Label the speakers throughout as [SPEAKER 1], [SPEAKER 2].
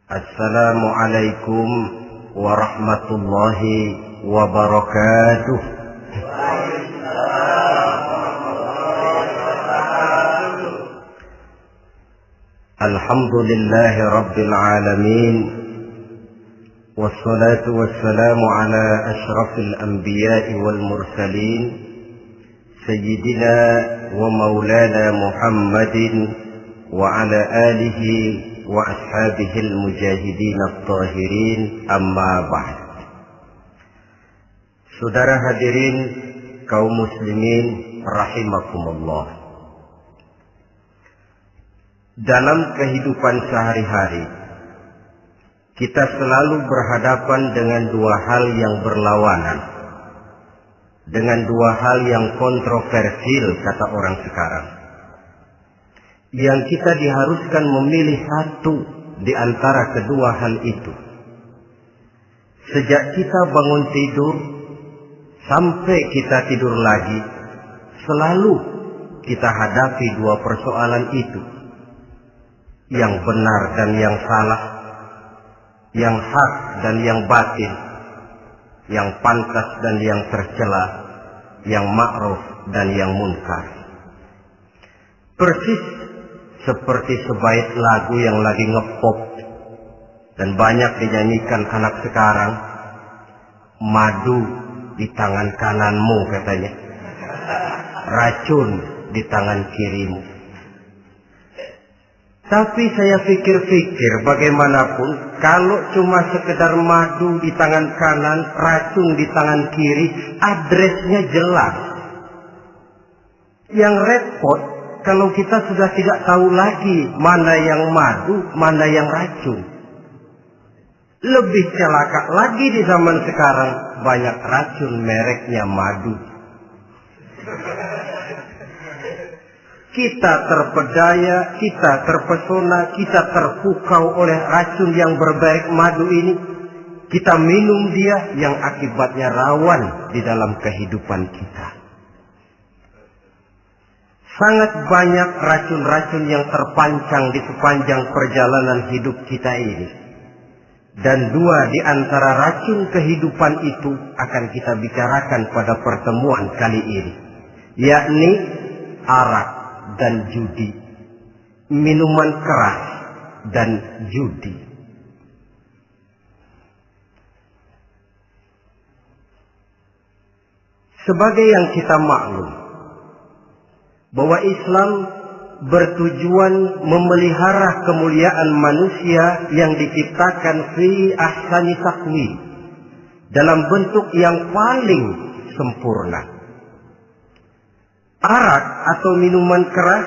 [SPEAKER 1] Assalamualaikum warahmatullahi wabarakatuh. Alhamdulillahi rabbil alamin. Wassalatu wassalamu ala ashrafil anbiya'i wal mursalin Sayyidina wa maulana Muhammadin wa ala alihi wa ashabihil mujahidin at-tahirin, amma ba'd. Saudara hadirin kaum muslimin rahimakumullah. Dalam kehidupan sehari-hari kita selalu berhadapan dengan dua hal yang berlawanan, dengan dua hal yang kontroversial kata orang sekarang, yang kita diharuskan memilih satu di antara kedua hal itu. Sejak kita bangun tidur sampai kita tidur lagi, selalu kita hadapi dua persoalan itu, yang benar dan yang salah, yang hak dan yang batil, yang pantas dan yang tercela, yang ma'ruf dan yang munkar. Persis seperti sebaik lagu yang lagi ngepop dan banyak dinyanyikan anak sekarang, madu di tangan kananmu katanya, racun di tangan kirimu. Tapi saya pikir-pikir, bagaimanapun kalau cuma sekedar madu di tangan kanan, racun di tangan kiri, adresnya jelas. Yang repot kalau kita sudah tidak tahu lagi mana yang madu, mana yang racun. Lebih celaka lagi di zaman sekarang, banyak racun mereknya madu. Kita terpedaya, kita terpesona, kita terpukau oleh racun yang bermerek madu ini. Kita minum dia, yang akibatnya rawan di dalam kehidupan kita. Sangat banyak racun-racun yang terpancang di sepanjang perjalanan hidup kita ini. Dan dua di antara racun kehidupan itu akan kita bicarakan pada pertemuan kali ini, yakni arak dan judi, minuman keras dan judi. Sebagai yang kita maklum bahwa Islam bertujuan memelihara kemuliaan manusia yang diciptakan fi ahsani taqwim, dalam bentuk yang paling sempurna. Arak atau minuman keras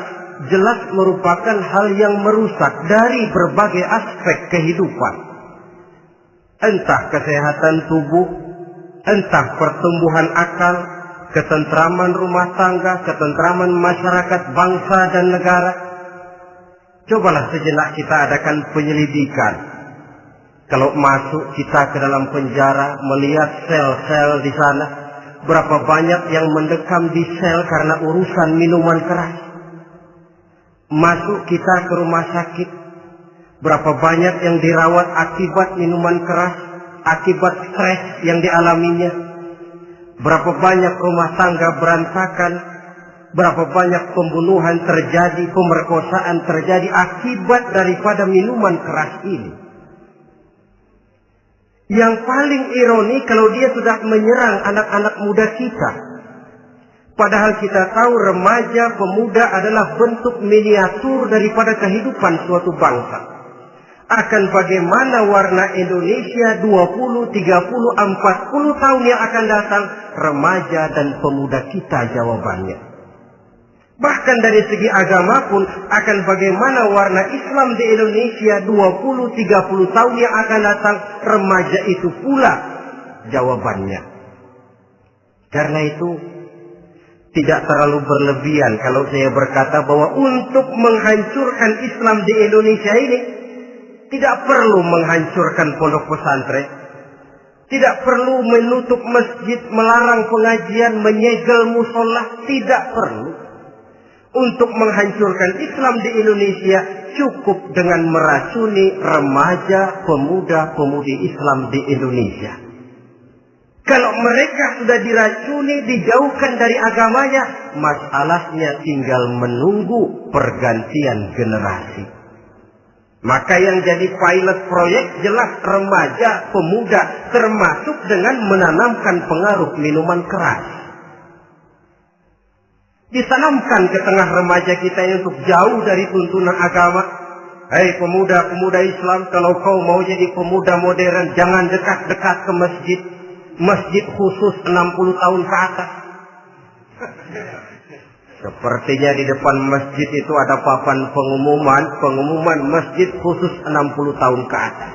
[SPEAKER 1] jelas merupakan hal yang merusak dari berbagai aspek kehidupan. Entah kesehatan tubuh, entah pertumbuhan akal, ketentraman rumah tangga, ketentraman masyarakat, bangsa dan negara. Cobalah sejenak kita adakan penyelidikan. Kalau masuk kita ke dalam penjara, melihat sel-sel di sana, berapa banyak yang mendekam di sel karena urusan minuman keras. Masuk kita ke rumah sakit, berapa banyak yang dirawat akibat minuman keras, akibat stres yang dialaminya. Berapa banyak rumah tangga berantakan, berapa banyak pembunuhan terjadi, pemerkosaan terjadi akibat daripada minuman keras ini. Yang paling ironi kalau dia sudah menyerang anak-anak muda kita. Padahal kita tahu remaja, pemuda adalah bentuk miniatur daripada kehidupan suatu bangsa. Akan bagaimana warna Indonesia 20, 30, 40 tahun yang akan datang, remaja dan pemuda kita jawabannya. Bahkan dari segi agama pun, akan bagaimana warna Islam di Indonesia 20, 30 tahun yang akan datang, remaja itu pula jawabannya. Karena itu, tidak terlalu berlebihan kalau saya berkata bahwa untuk menghancurkan Islam di Indonesia ini, tidak perlu menghancurkan pondok pesantren, tidak perlu menutup masjid, melarang pengajian, menyegel musola, tidak perlu. Untuk menghancurkan Islam di Indonesia cukup dengan meracuni remaja, pemuda-pemudi Islam di Indonesia. Kalau mereka sudah diracuni, dijauhkan dari agamanya, masalahnya tinggal menunggu pergantian generasi. Maka yang jadi pilot proyek jelas remaja, pemuda, termasuk dengan menanamkan pengaruh minuman keras. Ditanamkan ke tengah remaja kita ini untuk jauh dari tuntunan agama. Hei pemuda-pemuda Islam, kalau kau mau jadi pemuda modern, jangan dekat-dekat ke masjid. Masjid khusus 60 tahun ke atas. Sepertinya di depan masjid itu ada papan pengumuman masjid khusus 60 tahun ke atas.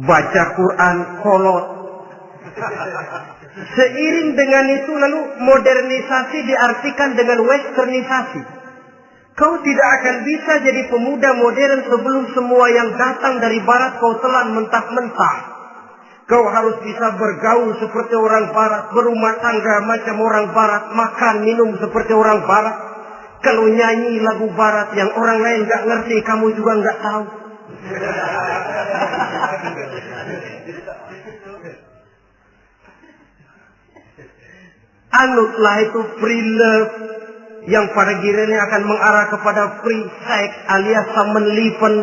[SPEAKER 1] Baca Quran kolot. Seiring dengan itu lalu modernisasi diartikan dengan westernisasi. Kau tidak akan bisa jadi pemuda modern sebelum semua yang datang dari barat kau telan mentah-mentah. Kau harus bisa bergaul seperti orang barat, berumah tangga macam orang barat, makan minum seperti orang barat. Kalau nyanyi lagu barat yang orang lain gak ngerti, kamu juga gak tahu. Anutlah itu free love yang pada gilirannya akan mengarah kepada free sex alias samenleven.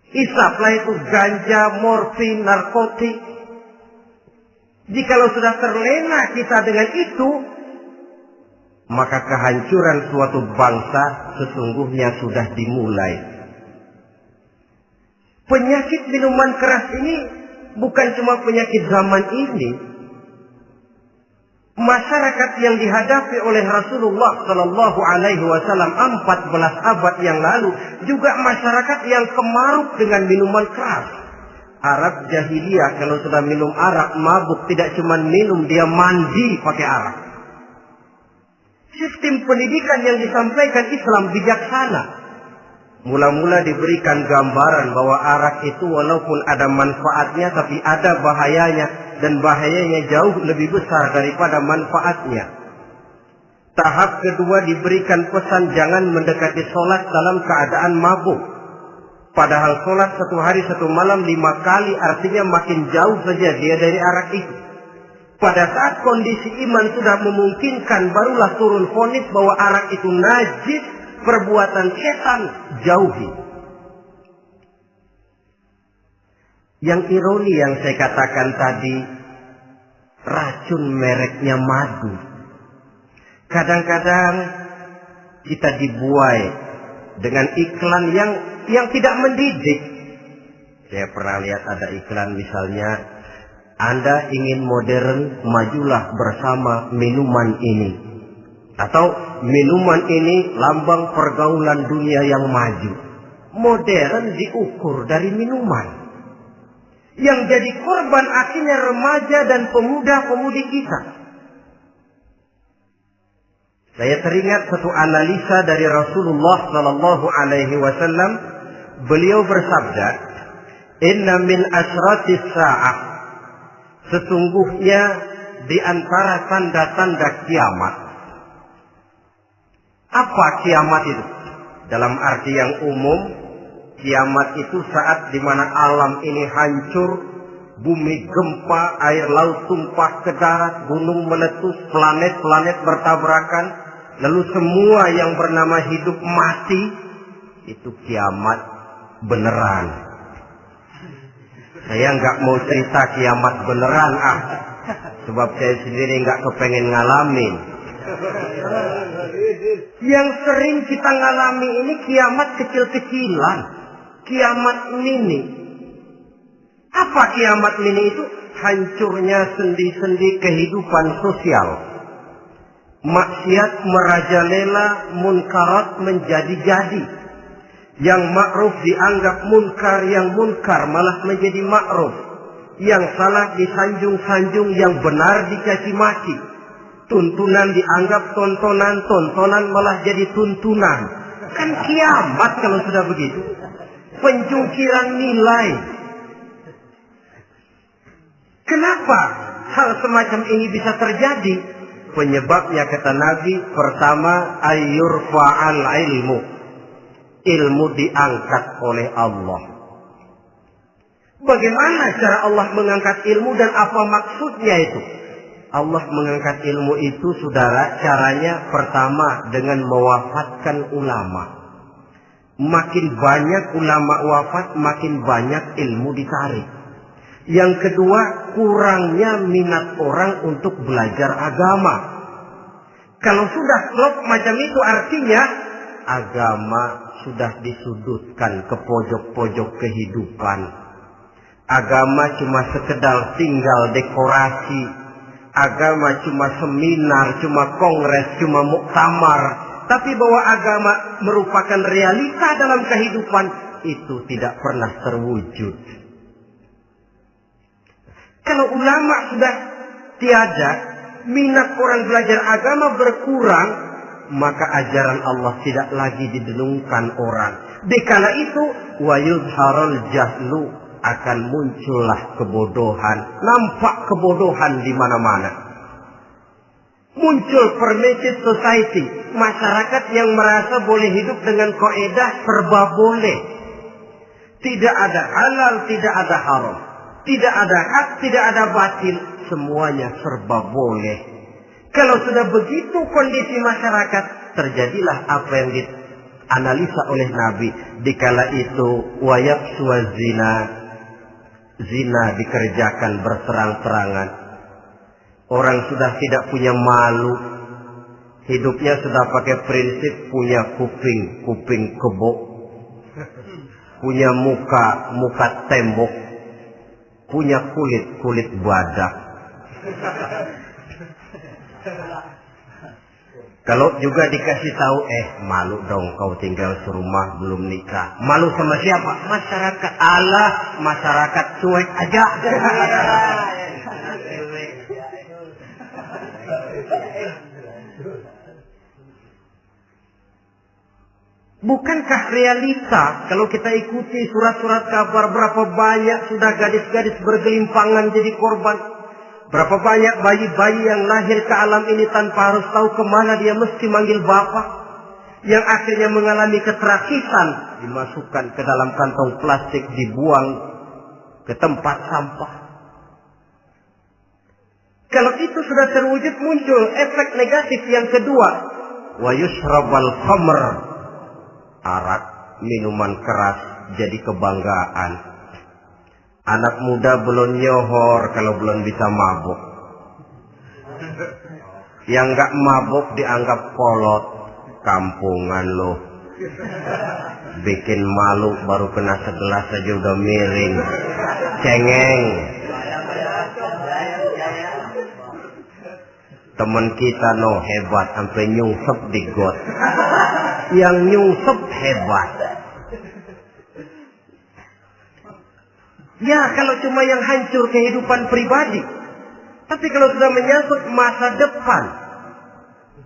[SPEAKER 1] Isaplah itu ganja, morfin, narkotik. Jikalau sudah terlena kita dengan itu, maka kehancuran suatu bangsa sesungguhnya sudah dimulai. Penyakit minuman keras ini bukan cuma penyakit zaman ini. Masyarakat yang dihadapi oleh Rasulullah Sallallahu Alaihi Wasallam 14 abad yang lalu juga masyarakat yang kemaruk dengan minuman keras. Arab jahiliyah kalau sudah minum arak mabuk, tidak cuma minum, dia mandi pakai arak. Sistem pendidikan yang disampaikan Islam bijaksana. Mula-mula diberikan gambaran bahwa arak itu walaupun ada manfaatnya tapi ada bahayanya, dan bahayanya jauh lebih besar daripada manfaatnya. Tahap kedua diberikan pesan jangan mendekati sholat dalam keadaan mabuk. Padahal sholat 1 hari 1 malam 5 kali artinya makin jauh saja dia dari arak itu. Pada saat kondisi iman sudah memungkinkan, barulah turun vonis bahwa arak itu najis, perbuatan setan, jauhi. Yang ironi yang saya katakan tadi, racun mereknya madu. Kadang-kadang kita dibuai dengan iklan yang tidak mendidik. Saya pernah lihat ada iklan misalnya, Anda ingin modern, majulah bersama minuman ini. Atau minuman ini lambang pergaulan dunia yang maju. Modern diukur dari minuman. Yang jadi korban akhirnya remaja dan pemuda-pemudi kita. Saya teringat satu analisa dari Rasulullah Sallallahu Alaihi Wasallam. Beliau bersabda, Inna min asratis sa'ah. Sesungguhnya di antara tanda-tanda kiamat. Apa kiamat itu? Dalam arti yang umum, kiamat itu saat di mana alam ini hancur, bumi gempa, air laut tumpah ke darat, gunung meletus, planet-planet bertabrakan, lalu semua yang bernama hidup mati. Itu kiamat beneran. Saya nggak mau cerita kiamat beneran, sebab saya sendiri nggak kepengen ngalamin. Yang sering kita ngalami ini kiamat kecil-kecilan, kiamat mini. Apa kiamat mini itu? Hancurnya sendi-sendi kehidupan sosial. Maksiat merajalela, munkarat menjadi-jadi. Yang ma'ruf dianggap munkar, yang munkar malah menjadi ma'ruf. Yang salah disanjung-sanjung, yang benar dicaci maki. Tuntunan dianggap tontonan, tontonan malah jadi tuntunan. Kan kiamat kalau sudah begitu. Pencungkiran nilai. Kenapa hal semacam ini bisa terjadi? Penyebabnya kata Nabi, pertama ayyurfa'al ilmu. Ilmu diangkat oleh Allah. Bagaimana cara Allah mengangkat ilmu dan apa maksudnya itu? Allah mengangkat ilmu itu, saudara, caranya pertama dengan mewafatkan ulama. Makin banyak ulama wafat, makin banyak ilmu ditarik. Yang kedua, kurangnya minat orang untuk belajar agama. Kalau sudah klop macam itu, artinya agama sudah disudutkan ke pojok-pojok kehidupan. Agama cuma sekedar tinggal dekorasi. Agama cuma seminar, cuma kongres, cuma muktamar. Tapi bahwa agama merupakan realita dalam kehidupan, itu tidak pernah terwujud. Kalau ulama sudah tiada, minat orang belajar agama berkurang, maka ajaran Allah tidak lagi didenungkan orang. Dikala itu, wa yuzharul jahlu, akan muncullah kebodohan. Nampak kebodohan di mana-mana. Muncul permissive society, masyarakat yang merasa boleh hidup dengan kaidah serba boleh. Tidak ada halal, tidak ada haram. Tidak ada hak, tidak ada batil. Semuanya serba boleh. Kalau sudah begitu kondisi masyarakat, terjadilah apa yang dianalisa oleh Nabi. Dikala itu, wayab suazina, zina dikerjakan berterang-terangan. Orang sudah tidak punya malu. Hidupnya sudah pakai prinsip punya kuping kebo. Punya muka tembok. Punya kulit badak. Kalau juga dikasih tahu, malu dong kau tinggal serumah belum nikah. Malu sama siapa? Masyarakat. Allah, masyarakat cuek aja. Bukankah realita kalau kita ikuti surat-surat kabar, berapa banyak sudah gadis-gadis bergelimpangan jadi korban? Berapa banyak bayi-bayi yang lahir ke alam ini tanpa harus tahu kemana dia mesti manggil bapak, yang akhirnya mengalami ketrakisan, dimasukkan ke dalam kantong plastik, dibuang ke tempat sampah. Kalau itu sudah terwujud, muncul efek negatif yang kedua, wa yushrabal khamr, arak, minuman keras jadi kebanggaan. Anak muda belum nyohor kalau belum bisa mabuk. Yang gak mabuk dianggap kolot. Kampungan loh. Bikin malu baru kena segelas aja udah miring. Cengeng. Temen kita hebat sampai nyungsep di got. Yang nyungsep hebat. Ya, kalau cuma yang hancur kehidupan pribadi. Tapi kalau sudah menyangkut masa depan,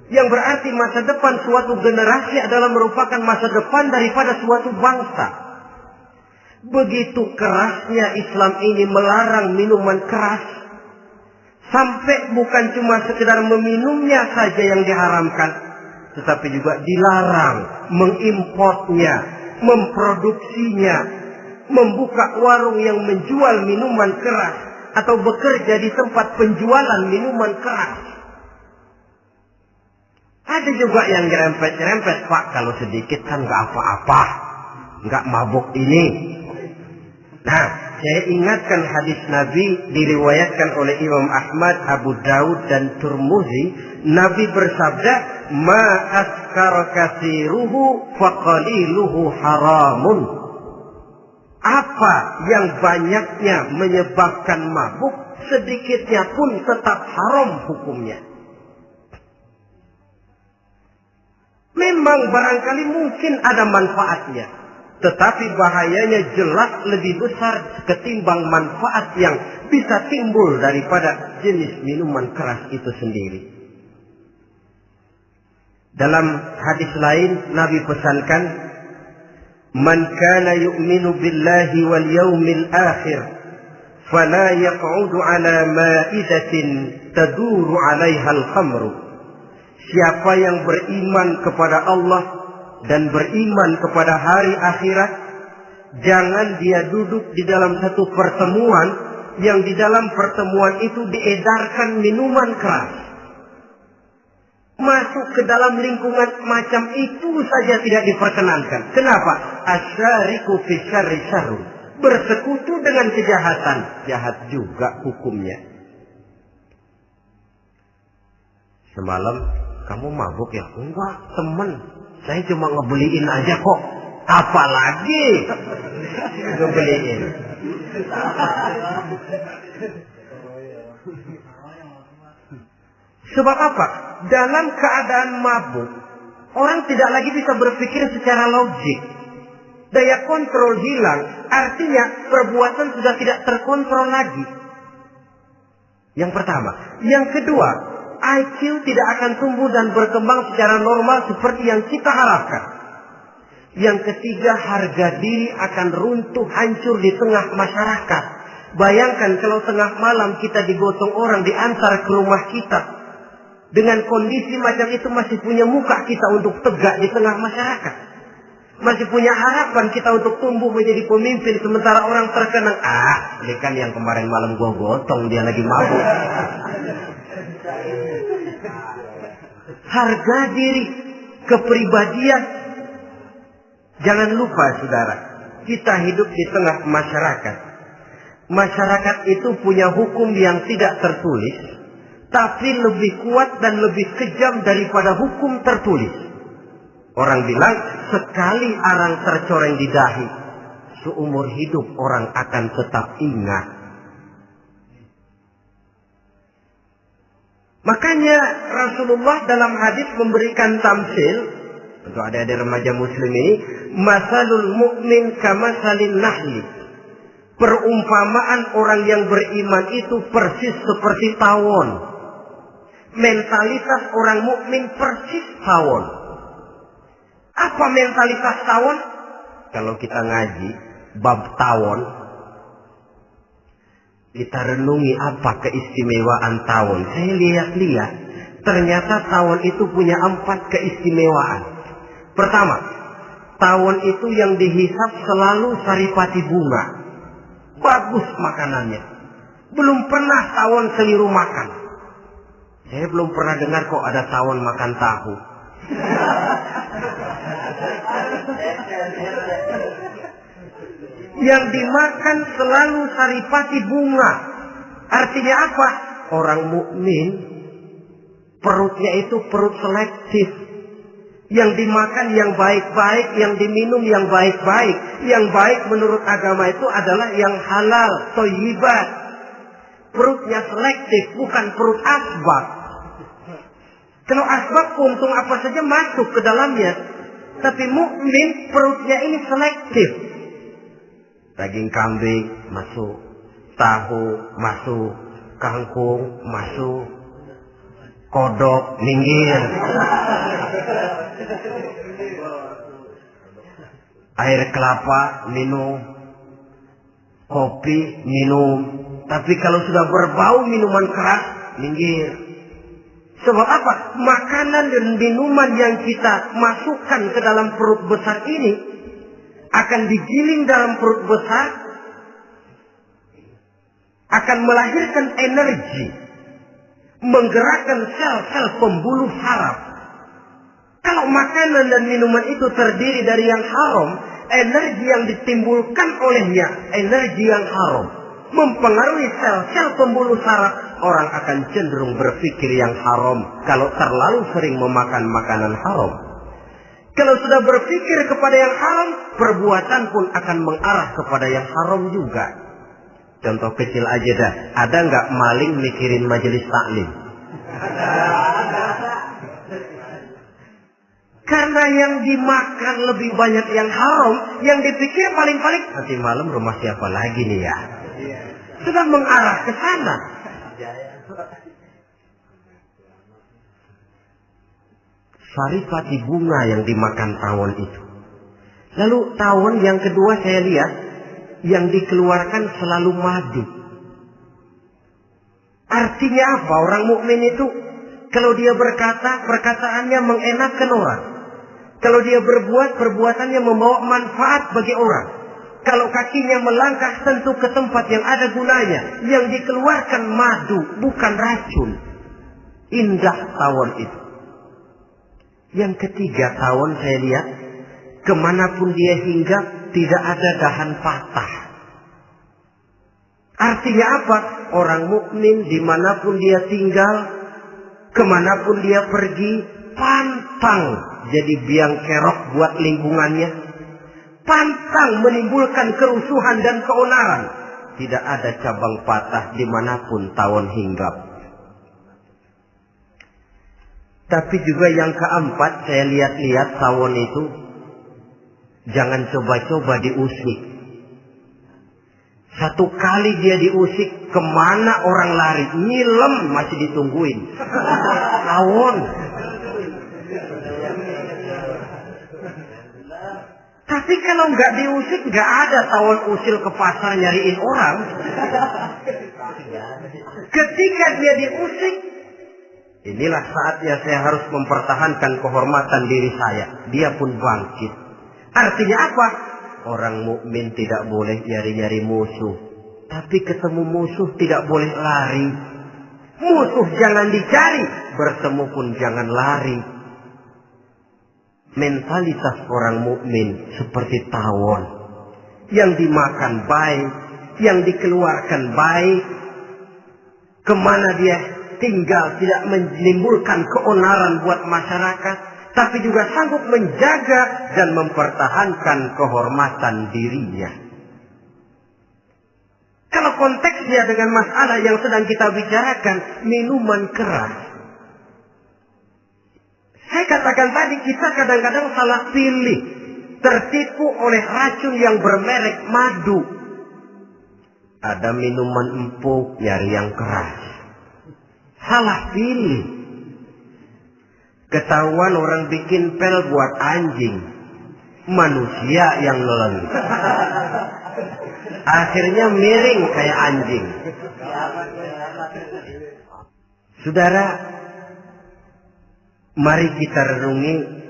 [SPEAKER 1] yang berarti masa depan suatu generasi adalah merupakan masa depan daripada suatu bangsa. Begitu kerasnya Islam ini melarang minuman keras, sampai bukan cuma sekedar meminumnya saja yang diharamkan, tetapi juga dilarang mengimportnya, memproduksinya, membuka warung yang menjual minuman keras atau bekerja di tempat penjualan minuman keras. Ada juga yang nyerempet-nyerempet, Pak, kalau sedikit kan nggak apa-apa, nggak mabuk ini. Nah, saya ingatkan hadis Nabi diriwayatkan oleh Imam Ahmad, Abu Daud dan Turmuzi. Nabi bersabda, "Ma askara katsiruhu faqaliluhu haramun." Apa yang banyaknya menyebabkan mabuk, sedikitnya pun tetap haram hukumnya. Memang barangkali mungkin ada manfaatnya, tetapi bahayanya jelas lebih besar ketimbang manfaat yang bisa timbul daripada jenis minuman keras itu sendiri. Dalam hadis lain Nabi pesankan, "Man kana yu'minu billahi wal yawmil akhir fala yaq'udu ala ma'idatin taduru 'alaiha al-khamru. Siapa yang beriman kepada Allah dan beriman kepada hari akhirat, jangan dia duduk di dalam satu pertemuan yang di dalam pertemuan itu diedarkan minuman keras. Masuk ke dalam lingkungan macam itu saja tidak diperkenankan. Kenapa? Asyariku fi syarri syarrun. Bersekutu dengan kejahatan, jahat juga hukumnya. Semalam kamu mabuk ya? Enggak, temen. Saya cuma ngebeliin aja kok. Apalagi ngebeliin. Sebab apa? Dalam keadaan mabuk, orang tidak lagi bisa berpikir secara logik. Daya kontrol hilang, artinya perbuatan sudah tidak terkontrol lagi. Yang pertama. Yang kedua, IQ tidak akan tumbuh dan berkembang secara normal seperti yang kita harapkan. Yang ketiga, harga diri akan runtuh hancur di tengah masyarakat. Bayangkan kalau tengah malam kita digotong orang diantar ke rumah kita. Dengan kondisi macam itu masih punya muka kita untuk tegak di tengah masyarakat. Masih punya harapan kita untuk tumbuh menjadi pemimpin sementara orang terkenang. Ini kan yang kemarin malam gua gotong, dia lagi mabuk. Harga diri, kepribadian. Jangan lupa saudara, kita hidup di tengah masyarakat. Masyarakat itu punya hukum yang tidak tertulis, tapi lebih kuat dan lebih kejam daripada hukum tertulis. Orang bilang, sekali arang tercoreng di dahi, seumur hidup orang akan tetap ingat. Makanya Rasulullah dalam hadis memberikan tamsil untuk adik-adik remaja muslim ini, masalul mu'min kamasalin nahli. Perumpamaan orang yang beriman itu persis seperti tawon. Mentalitas orang mukmin persis tawon. Apa mentalitas tawon? Kalau kita ngaji bab tawon, kita renungi apa keistimewaan tawon. Saya lihat-lihat, ternyata tawon itu punya 4 keistimewaan. Pertama, tawon itu yang dihisap selalu saripati bunga. Bagus makanannya. Belum pernah tawon keliru makan. Saya belum pernah dengar kok ada tawon makan tahu. Yang dimakan selalu saripati bunga. Artinya apa? Orang mukmin perutnya itu perut selektif. Yang dimakan yang baik-baik, yang diminum yang baik-baik. Yang baik menurut agama itu adalah yang halal, thayyibat. Perutnya selektif, bukan perut asbab. Kalau asbab puntung apa saja masuk ke dalamnya. Tapi mukmin perutnya ini selektif. Daging kambing masuk, tahu masuk, kangkung masuk, kodok minggir. Air kelapa minum, kopi minum. Tapi kalau sudah berbau minuman keras, minggir. Sebab apa? Makanan dan minuman yang kita masukkan ke dalam perut besar ini akan digiling dalam perut besar, akan melahirkan energi, menggerakkan sel-sel pembuluh saraf. Kalau makanan dan minuman itu terdiri dari yang haram, energi yang ditimbulkan olehnya energi yang haram, mempengaruhi sel-sel pembuluh saraf. Orang akan cenderung berpikir yang haram kalau terlalu sering memakan makanan haram. Kalau sudah berpikir kepada yang haram, perbuatan pun akan mengarah kepada yang haram juga. Contoh kecil aja dah, ada nggak maling mikirin majelis taklim? Karena yang dimakan lebih banyak yang haram, yang dipikir paling-paling nanti malam rumah siapa lagi nih ya? Sudah mengarah ke sana. Saripati bunga yang dimakan tawon itu. Lalu tawon yang kedua saya lihat yang dikeluarkan selalu madu. Artinya apa orang mukmin itu? Kalau dia berkata, perkataannya mengenakan orang. Kalau dia berbuat, perbuatannya membawa manfaat bagi orang. Kalau kakinya melangkah tentu ke tempat yang ada gunanya. Yang dikeluarkan madu, bukan racun. Indah tawon itu. Yang ketiga, tawon saya lihat, kemanapun dia hinggap, tidak ada dahan patah. Artinya apa? Orang mukmin dimanapun dia tinggal, kemanapun dia pergi, pantang jadi biang kerok buat lingkungannya. Pantang menimbulkan kerusuhan dan keonaran. Tidak ada cabang patah dimanapun tawon hinggap. Tapi juga yang keempat, saya lihat-lihat tawon itu, jangan coba-coba diusik. Satu kali dia diusik, kemana orang lari? Nyilem masih ditungguin. Tawon. Tapi kalau nggak diusik, nggak ada tawon usil ke pasar nyariin orang. Ketika dia diusik, inilah saatnya saya harus mempertahankan kehormatan diri saya. Dia pun bangkit. Artinya apa? Orang mukmin tidak boleh nyari-nyari musuh. Tapi ketemu musuh tidak boleh lari. Musuh jangan dicari, bertemu pun jangan lari. Mentalitas orang mukmin seperti tawon. Yang dimakan baik, yang dikeluarkan baik. Kemana dia tinggal tidak menimbulkan keonaran buat masyarakat. Tapi juga sanggup menjaga dan mempertahankan kehormatan dirinya. Kalau konteksnya dengan masalah yang sedang kita bicarakan, minuman keras. Saya katakan tadi, kita kadang-kadang salah pilih. Tertipu oleh racun yang bermerek madu. Ada minuman empuk, nyari yang keras. Salah pilih. Ketahuan orang bikin pel buat anjing. Manusia yang nelen. Akhirnya miring kayak anjing. Saudara, mari kita renungi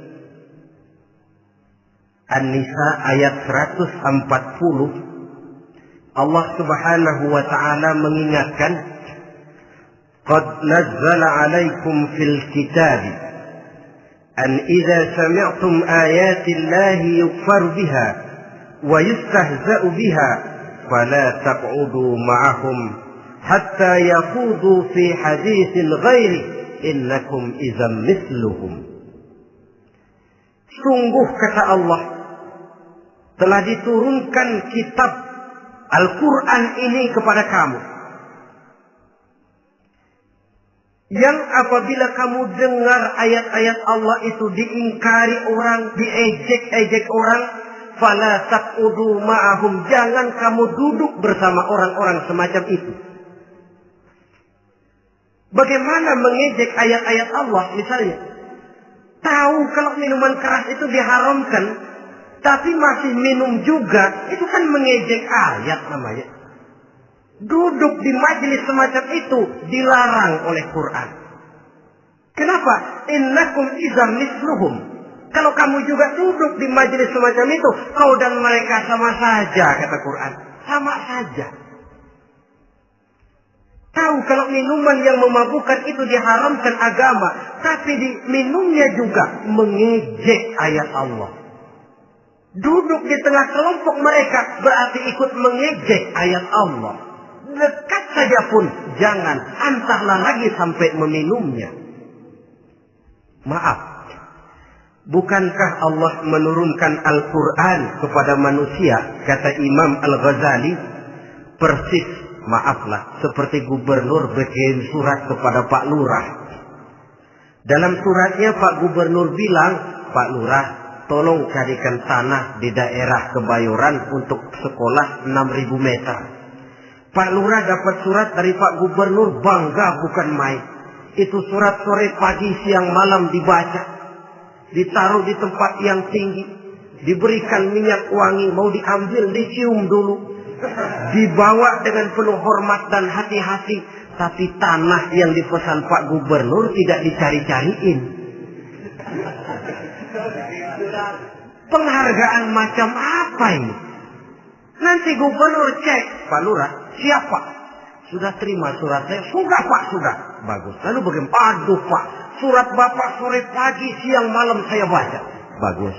[SPEAKER 1] An-Nisa ayat 140. Allah Subhanahu wa ta'ala mengingatkan, "Qad nazzala 'alaikum fil kitab أن إذا سمعتم آيات الله يكفر بها ويستهزأ بها فلا تقعدوا معهم حتى يخوضوا في حديث غيره إنكم إذا مثلهم." Sungguh kata Allah, telah diturunkan kitab Al-Quran ini kepada kamu, yang apabila kamu dengar ayat-ayat Allah itu diingkari orang, diejek-ejek orang, fala taqudu ma'ahum, jangan kamu duduk bersama orang-orang semacam itu. Bagaimana mengejek ayat-ayat Allah misalnya? Tahu kalau minuman keras itu diharamkan, tapi masih minum juga, itu kan mengejek ayat namanya. Duduk di majelis semacam itu dilarang oleh Quran. Kenapa? Innakum idzam misluhum. Kalau kamu juga duduk di majelis semacam itu, kau dan mereka sama saja, kata Quran. Sama saja. Tahu kalau minuman yang memabukkan itu diharamkan agama, tapi minumnya juga mengejek ayat Allah. Duduk di tengah kelompok mereka berarti ikut mengejek ayat Allah. Dekat saja pun jangan, entahlah lagi sampai meminumnya. Maaf, bukankah Allah menurunkan Al-Quran kepada manusia, kata Imam Al-Ghazali, persis, maaflah, seperti gubernur bikin surat kepada Pak Lurah. Dalam suratnya Pak Gubernur bilang, Pak Lurah, tolong carikan tanah di daerah Kebayoran untuk sekolah 6.000 meter. Pak Lurah dapat surat dari Pak Gubernur, bangga bukan main. Itu surat sore, pagi, siang, malam dibaca. Ditaruh di tempat yang tinggi. Diberikan minyak wangi, mau diambil, dicium dulu. Dibawa dengan penuh hormat dan hati-hati. Tapi tanah yang dipesan Pak Gubernur tidak dicari-cariin. Penghargaan macam apa ini? Nanti Gubernur cek, Pak Lurah, siapa? Sudah terima surat saya? Sudah Pak, sudah. Bagus. Lalu bagaimana? Aduh Pak, surat Bapak sore pagi, siang, malam saya baca. Bagus.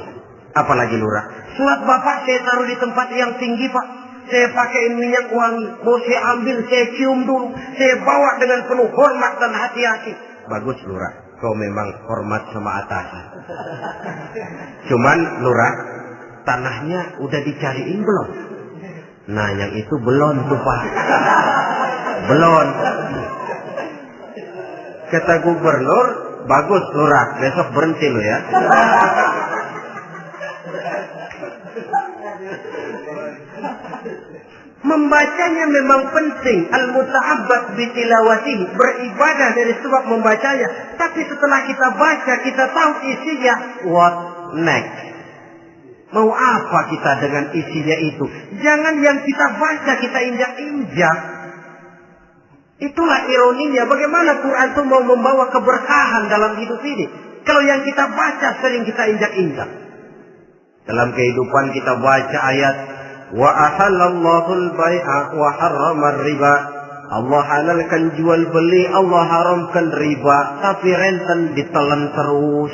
[SPEAKER 1] Apalagi Lurah? Surat Bapak saya taruh di tempat yang tinggi Pak. Saya pakai minyak wangi. Mau saya ambil, saya cium dulu. Saya bawa dengan penuh hormat dan hati-hati. Bagus Lurah. Kau memang hormat sama atasan. Cuman Lurah, tanahnya udah dicariin belum? Nah yang itu belum tuh Pak. Belum. Kata Gubernur, bagus Lurah, besok berhenti lo ya. Membacanya memang penting. Al-muta'abbad bitilawatihi, beribadah dari sebab membacanya. Tapi setelah kita baca, kita tahu isinya. What next? Mau apa kita dengan isinya itu? Jangan yang kita baca kita injak-injak. Itulah ironinya. Bagaimana Quran itu mau membawa keberkahan dalam hidup ini? Kalau yang kita baca sering kita injak-injak. Dalam kehidupan kita baca ayat wa ahallallahu al-bai'a wa harrama riba. Allah halalkan jual beli, Allah haramkan riba, tapi renten ditelan terus.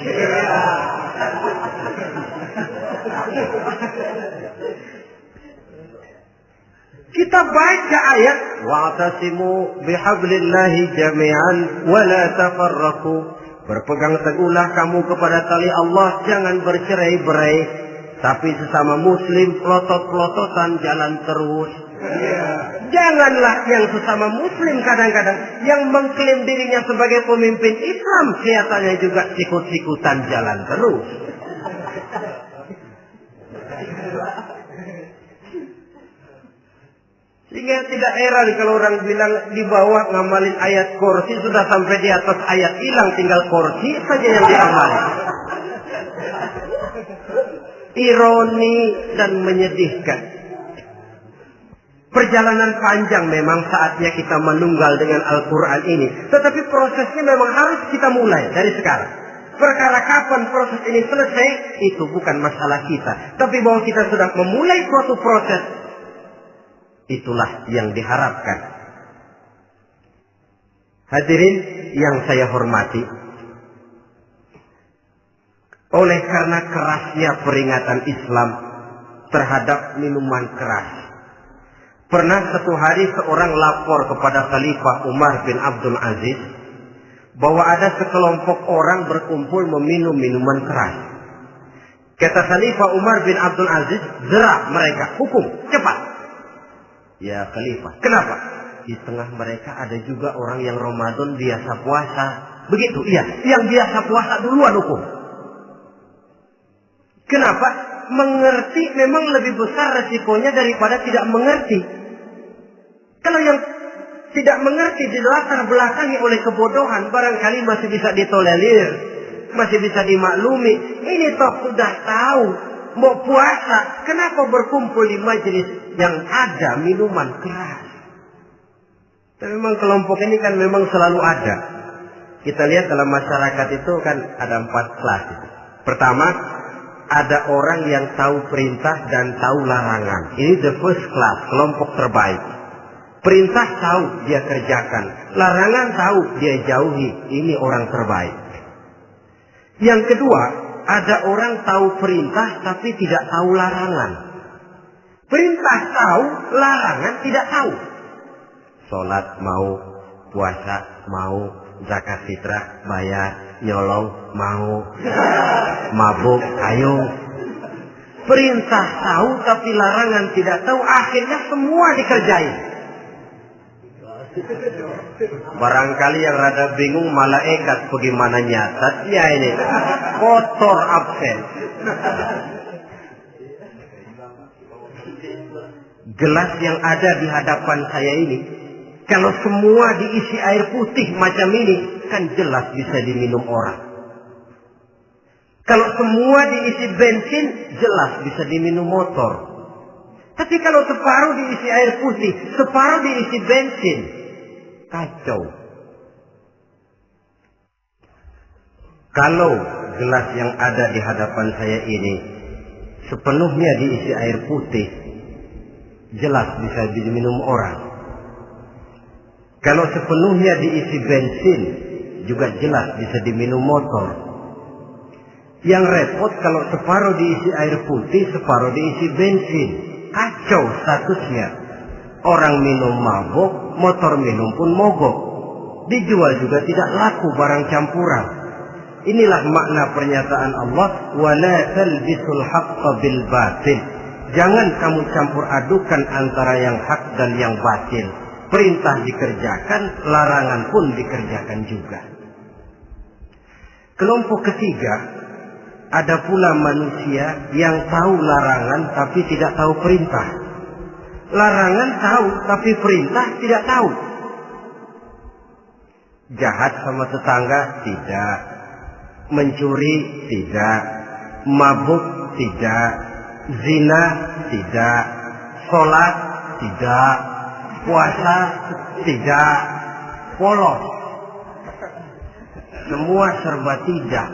[SPEAKER 1] Kita baca ayat wa'tasimu bihablillahi jami'an wa la tafarraqu. Berpegang teguhlah kamu kepada tali Allah, jangan bercerai-berai. Tapi sesama muslim pelotot-pelototan jalan terus. Janganlah yang sesama muslim kadang-kadang yang mengklaim dirinya sebagai pemimpin Islam kelihatannya juga sikut-sikutan jalan terus. Sehingga tidak heran kalau orang bilang di bawah ngamalin ayat kursi sudah sampai di atas ayat hilang, tinggal kursi saja yang diamalin. Ironi dan menyedihkan. Perjalanan panjang memang saatnya kita menunggal dengan Al-Quran ini. Tetapi prosesnya memang harus kita mulai dari sekarang. Perkara kapan proses ini selesai, itu bukan masalah kita. Tapi bahwa kita sudah memulai suatu proses, itulah yang diharapkan. Hadirin yang saya hormati, oleh karena kerasnya peringatan Islam terhadap minuman keras, pernah satu hari seorang lapor kepada Khalifah Umar bin Abdul Aziz bahwa ada sekelompok orang berkumpul meminum minuman keras. Kata Khalifah Umar bin Abdul Aziz, jerah mereka, hukum, cepat. Ya Khalifah, kenapa? Di tengah mereka ada juga orang yang Ramadan biasa puasa. Begitu, iya, yang biasa puasa duluan hukum. Kenapa? Mengerti memang lebih besar resikonya daripada tidak mengerti. Kalau yang tidak mengerti dilatar belakangi oleh kebodohan, barangkali masih bisa ditolerir, masih bisa dimaklumi. Ini toh sudah tahu mau puasa, kenapa berkumpul di majelis yang ada minuman keras? Tapi memang kelompok ini kan memang selalu ada. Kita lihat dalam masyarakat itu kan ada 4 kelas. Pertama, ada orang yang tahu perintah dan tahu larangan. Ini the first class, kelompok terbaik. Perintah tahu dia kerjakan, larangan tahu dia jauhi. Ini orang terbaik. Yang kedua, ada orang tahu perintah tapi tidak tahu larangan. Perintah tahu, larangan tidak tahu. Sholat mau, puasa mau, zakat fitrah bayar, nyolong mau, mabuk ayo. Perintah tahu tapi larangan tidak tahu, akhirnya semua dikerjain. Barangkali yang rada bingung malaikat bagaimana nyatatnya ini, kotor absen. Gelas yang ada di hadapan saya ini, kalau semua diisi air putih macam ini, kan jelas bisa diminum orang. Kalau semua diisi bensin, jelas bisa diminum motor. Tapi kalau separuh diisi air putih, separuh diisi bensin, kacau. Kalau gelas yang ada di hadapan saya ini sepenuhnya diisi air putih, jelas bisa diminum orang. Kalau sepenuhnya diisi bensin, juga jelas bisa diminum motor. Yang repot kalau separuh diisi air putih, separuh diisi bensin. Kacau statusnya. Orang minum mabok, motor minum pun mogok. Dijual juga tidak laku barang campuran. Inilah makna pernyataan Allah, wala talbisul haqqa bil batil. Jangan kamu campur adukan antara yang hak dan yang batil. Perintah dikerjakan, larangan pun dikerjakan juga. Kelompok ketiga, ada pula manusia yang tahu larangan tapi tidak tahu perintah. Larangan tahu tapi perintah tidak tahu. Jahat sama tetangga tidak, mencuri tidak, mabuk tidak, zina tidak, sholat tidak, puasa tidak, polos. Semua serba tidak.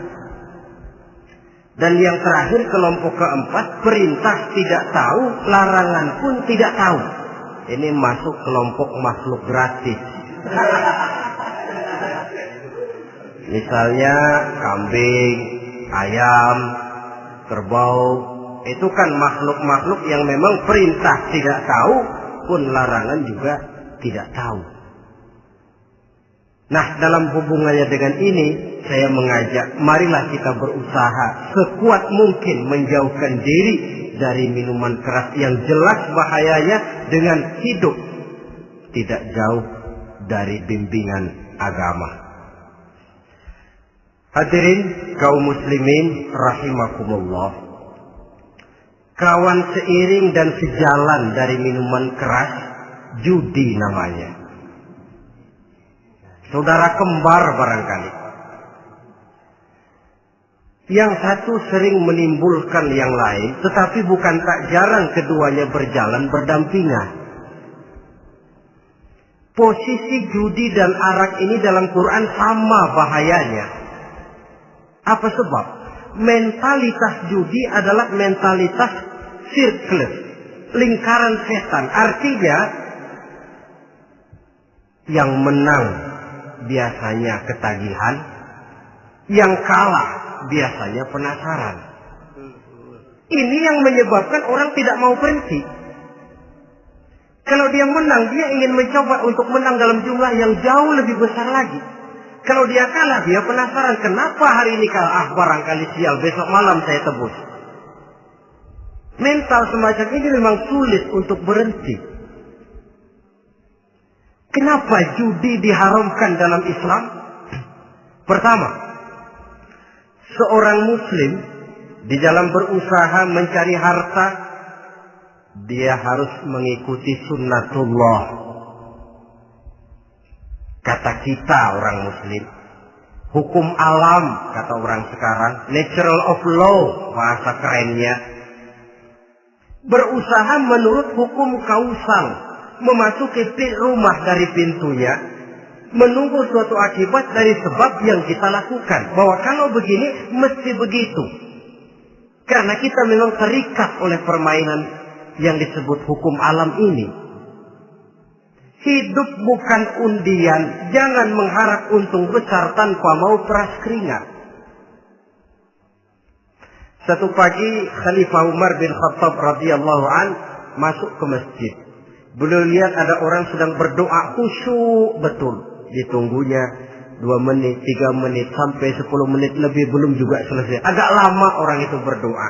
[SPEAKER 1] Dan yang terakhir, kelompok keempat, perintah tidak tahu, larangan pun tidak tahu. Ini masuk kelompok makhluk gratis. Misalnya kambing, ayam, kerbau, itu kan makhluk-makhluk yang memang perintah tidak tahu, pun larangan juga tidak tahu. Nah, dalam hubungannya dengan ini, saya mengajak, marilah kita berusaha sekuat mungkin menjauhkan diri dari minuman keras yang jelas bahayanya dengan hidup tidak jauh dari bimbingan agama. Hadirin kaum muslimin rahimakumullah. Kawan seiring dan sejalan dari minuman keras, judi namanya. Saudara kembar barangkali. Yang satu sering menimbulkan yang lain, tetapi bukan tak jarang keduanya berjalan berdampingan. Posisi judi dan arak ini dalam Quran sama bahayanya. Apa sebab? Mentalitas judi adalah mentalitas sirkel, lingkaran setan. Artinya, yang menang biasanya ketagihan, yang kalah biasanya penasaran. Ini yang menyebabkan orang tidak mau berhenti. Kalau dia menang, dia ingin mencoba untuk menang dalam jumlah yang jauh lebih besar lagi. Kalau dia kalah, dia penasaran, kenapa hari ini kalah? Barangkali sial, besok malam saya tebus. Mental semacam ini memang sulit untuk berhenti. Kenapa judi diharamkan dalam Islam? Pertama, seorang muslim di dalam berusaha mencari harta, dia harus mengikuti sunnatullah. Kata kita orang muslim, hukum alam kata orang sekarang, natural of law bahasa kerennya. Berusaha menurut hukum kausal, memasuki rumah dari pintunya, menunggu suatu akibat dari sebab yang kita lakukan. Bahwa kalau begini, mesti begitu. Karena kita memang terikat oleh permainan yang disebut hukum alam ini. Hidup bukan undian, jangan mengharap untung besar tanpa mau peras keringat. Satu pagi Khalifah Umar bin Khattab radhiyallahu an masuk ke masjid. Beliau lihat ada orang sedang berdoa khusyuk betul. Ditunggunya 2 menit, 3 menit, sampai 10 menit lebih belum juga selesai. Agak lama orang itu berdoa.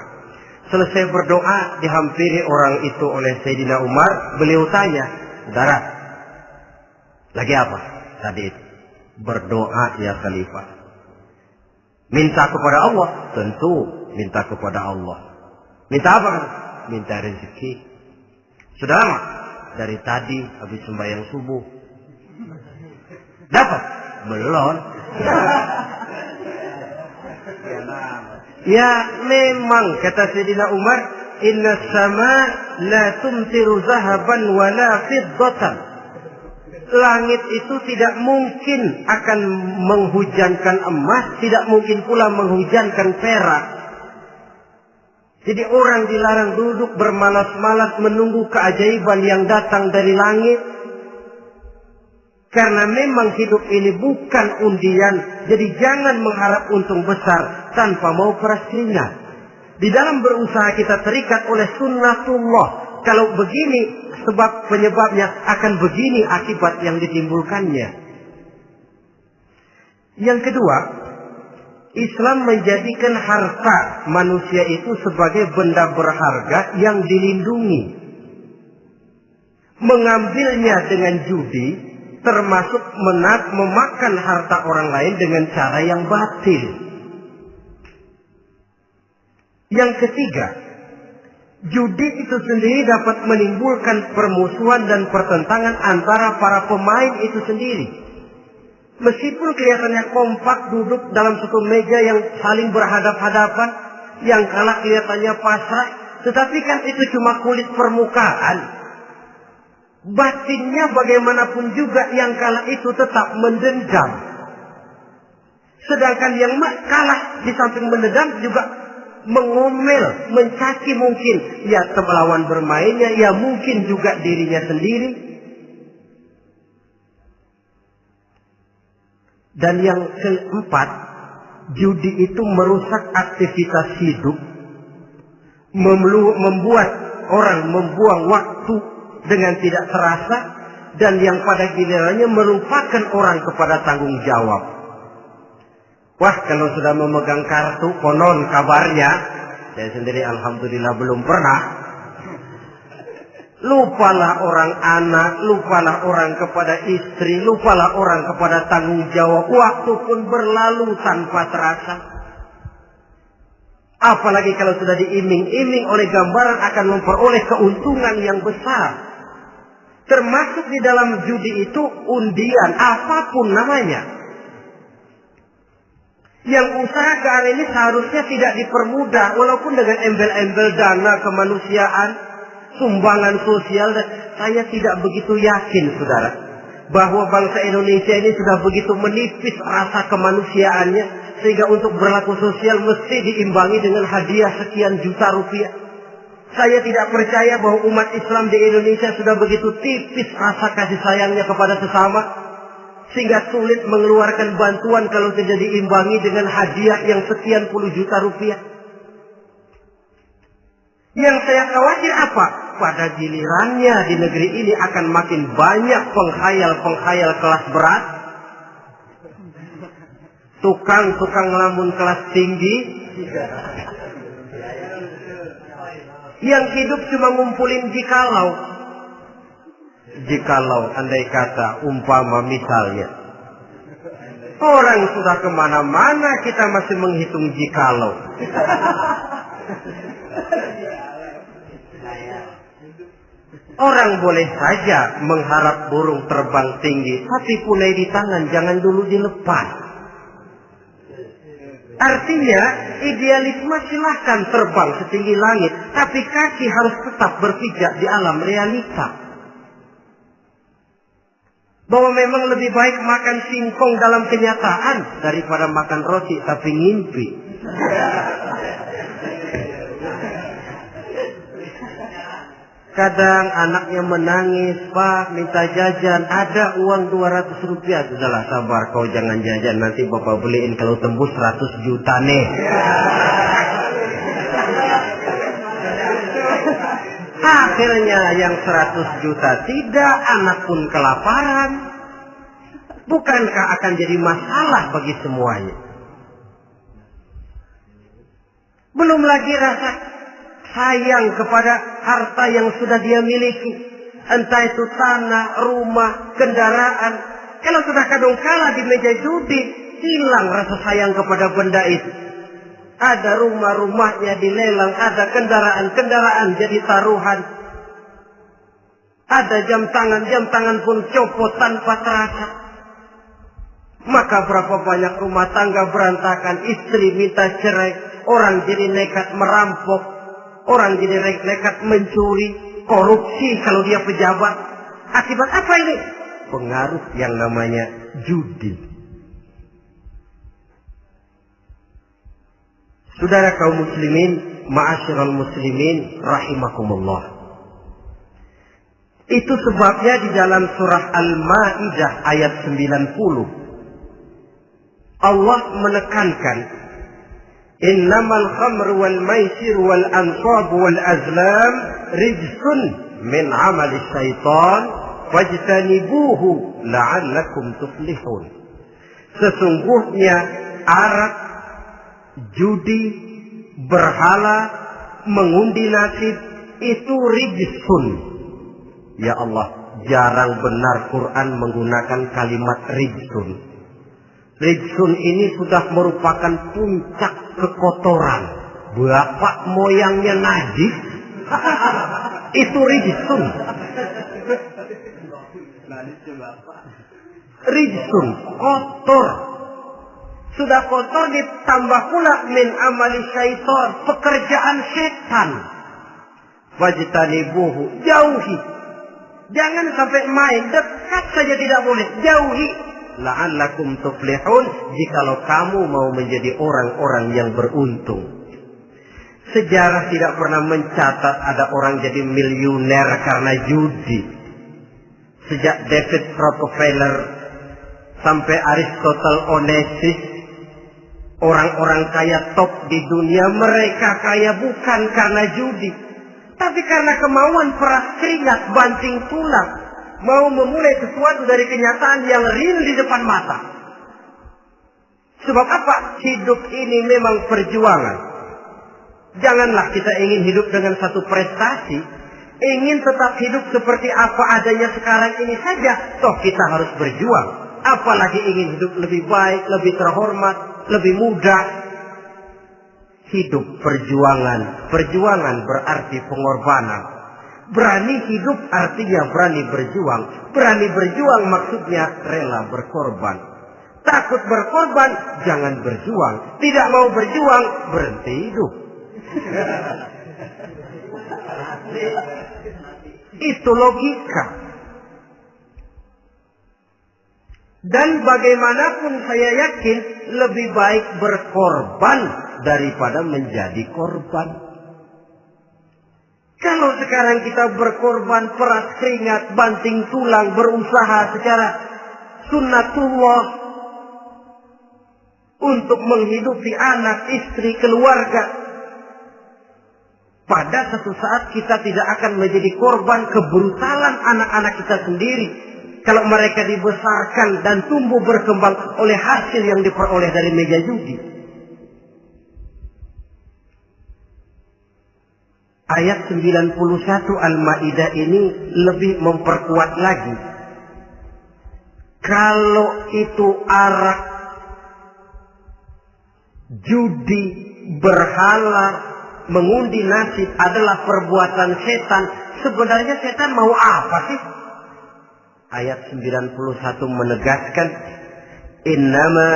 [SPEAKER 1] Selesai berdoa, dihampiri orang itu oleh Sayyidina Umar. Beliau tanya, saudara, lagi apa tadi itu? Berdoa ya Khalifah. Minta kepada Allah? Tentu minta kepada Allah. Minta apa? Minta rezeki. Sudah lama? Dari tadi habis sembahyang subuh. Dapat? Belum. Ya memang kata Sayyidina Umar, inna sama la tumtiru zahaban wala fiddatan. Langit itu tidak mungkin akan menghujankan emas, tidak mungkin pula menghujankan perak. Jadi orang dilarang duduk bermalas-malas menunggu keajaiban yang datang dari langit. Karena memang hidup ini bukan undian. Jadi jangan mengharap untung besar tanpa mau peras keringat. Di dalam berusaha kita terikat oleh sunnatullah. Kalau begini sebab penyebabnya, akan begini akibat yang ditimbulkannya. Yang kedua, Islam menjadikan harta manusia itu sebagai benda berharga yang dilindungi. Mengambilnya dengan judi termasuk memakan harta orang lain dengan cara yang batil. Yang ketiga, judi itu sendiri dapat menimbulkan permusuhan dan pertentangan antara para pemain itu sendiri. Meskipun kelihatannya kompak duduk dalam satu meja yang saling berhadap-hadapan, yang kalah kelihatannya pasrah, tetapi kan itu cuma kulit permukaan. Batinnya bagaimanapun juga yang kalah itu tetap mendendam. Sedangkan yang kalah di samping mendendam juga mengomel, mencaci mungkin. Ya lawan bermainnya, ya mungkin juga dirinya sendiri. Dan yang keempat, judi itu merusak aktivitas hidup. Membuat orang membuang waktu dengan tidak terasa, dan yang pada gilirannya melupakan orang kepada tanggung jawab. Wah, kalau sudah memegang kartu, konon kabarnya, saya sendiri alhamdulillah belum pernah, lupalah orang anak, lupalah orang kepada istri, lupalah orang kepada tanggung jawab. Waktu pun berlalu tanpa terasa. Apalagi kalau sudah diiming-iming oleh gambaran akan memperoleh keuntungan yang besar. Termasuk di dalam judi itu undian, apapun namanya. Yang usaha ke arah ini seharusnya tidak dipermudah, walaupun dengan embel-embel dana kemanusiaan, sumbangan sosial. Saya tidak begitu yakin, saudara, bahwa bangsa Indonesia ini sudah begitu menipis rasa kemanusiaannya, sehingga untuk berlaku sosial mesti diimbangi dengan hadiah sekian juta rupiah. Saya tidak percaya bahwa umat Islam di Indonesia sudah begitu tipis rasa kasih sayangnya kepada sesama, sehingga sulit mengeluarkan bantuan kalau tidak diimbangi dengan hadiah yang sekian puluh juta rupiah. Yang saya khawatir apa? Pada gilirannya di negeri ini akan makin banyak penghayal-penghayal kelas berat, tukang-tukang ngelamun kelas tinggi, yang hidup cuma ngumpulin jikalau andai kata umpama misalnya orang sudah kemana-mana kita masih menghitung jikalau. Orang boleh saja mengharap burung terbang tinggi, tapi punai di tangan jangan dulu dilepas. Artinya idealisme silahkan terbang setinggi langit, tapi kaki harus tetap berpijak di alam realita. Bahwa memang lebih baik makan singkong dalam kenyataan daripada makan roti tapi ngimpi. Kadang anaknya menangis, Pak minta jajan, ada uang 200 rupiah. Sudahlah sabar, kau jangan jajan, nanti bapak beliin kalau tembus 100 juta nih. Akhirnya yang 100 juta tidak, anak pun kelaparan. Bukankah akan jadi masalah bagi semuanya? Belum lagi rasa sayang kepada harta yang sudah dia miliki. Entah itu tanah, rumah, kendaraan. Kalau sudah kadung kalah di meja judi, hilang rasa sayang kepada benda itu. Ada rumah-rumahnya dilelang, ada kendaraan-kendaraan jadi taruhan. Ada jam tangan pun copot tanpa terasa. Maka berapa banyak rumah tangga berantakan, istri minta cerai, orang jadi nekat merampok. Orang jadi nekat mencuri, korupsi kalau dia pejabat. Akibat apa ini? pengaruh yang namanya judi. Saudara kaum muslimin, ma'asyiral muslimin rahimakumullah. Itu sebabnya di dalam surah Al-Maidah ayat 90 Allah menekankan, innamal khamru wal maisir wal ansab wal azlam rijsun min amali syaitan fajtanibuhu la'allakum tuflihun. Sesungguhnya arak, judi, berhala, mengundi nasib itu rijsun. Ya Allah, jarang benar Quran menggunakan kalimat rijsun. Rijsun ini sudah merupakan puncak kekotoran. Bapak moyangnya najis, itu rijsun. Rijsun, kotor. Sudah kotor ditambah pula min amali syaitan, pekerjaan setan. Wajtanibuhu, jauhi. Jangan sampai main, dekat saja tidak boleh, jauhi. La'allakum tuflihun, jikalau kamu mau menjadi orang-orang yang beruntung. Sejarah tidak pernah mencatat ada orang jadi miliuner karena judi. Sejak David Rockefeller sampai Aristotle Onassis, orang-orang kaya top di dunia, mereka kaya bukan karena judi, tapi karena kemauan peras keringat, banting tulang, mau memulai sesuatu dari kenyataan yang real di depan mata. Sebab apa? Hidup ini memang perjuangan. Janganlah kita ingin hidup dengan satu prestasi, ingin tetap hidup seperti apa adanya sekarang ini saja, toh kita harus berjuang. Apalagi ingin hidup lebih baik, lebih terhormat, lebih mudah. Hidup perjuangan. Perjuangan berarti pengorbanan. Berani hidup artinya berani berjuang. Berani berjuang maksudnya rela berkorban. Takut berkorban, jangan berjuang. Tidak mau berjuang, berhenti hidup. Itu logika. Dan bagaimanapun saya yakin lebih baik berkorban daripada menjadi korban. Kalau sekarang kita berkorban, peras keringat, banting tulang, berusaha secara sunnatullah untuk menghidupi anak, istri, keluarga, pada satu saat kita tidak akan menjadi korban kebrutalan anak-anak kita sendiri. Kalau mereka dibesarkan dan tumbuh berkembang oleh hasil yang diperoleh dari meja judi. Ayat 91 Al-Maidah ini lebih memperkuat lagi. Kalau itu arak, judi, berhala, mengundi nasib adalah perbuatan setan, sebenarnya setan mau apa sih? Ayat 91 menegaskan, innama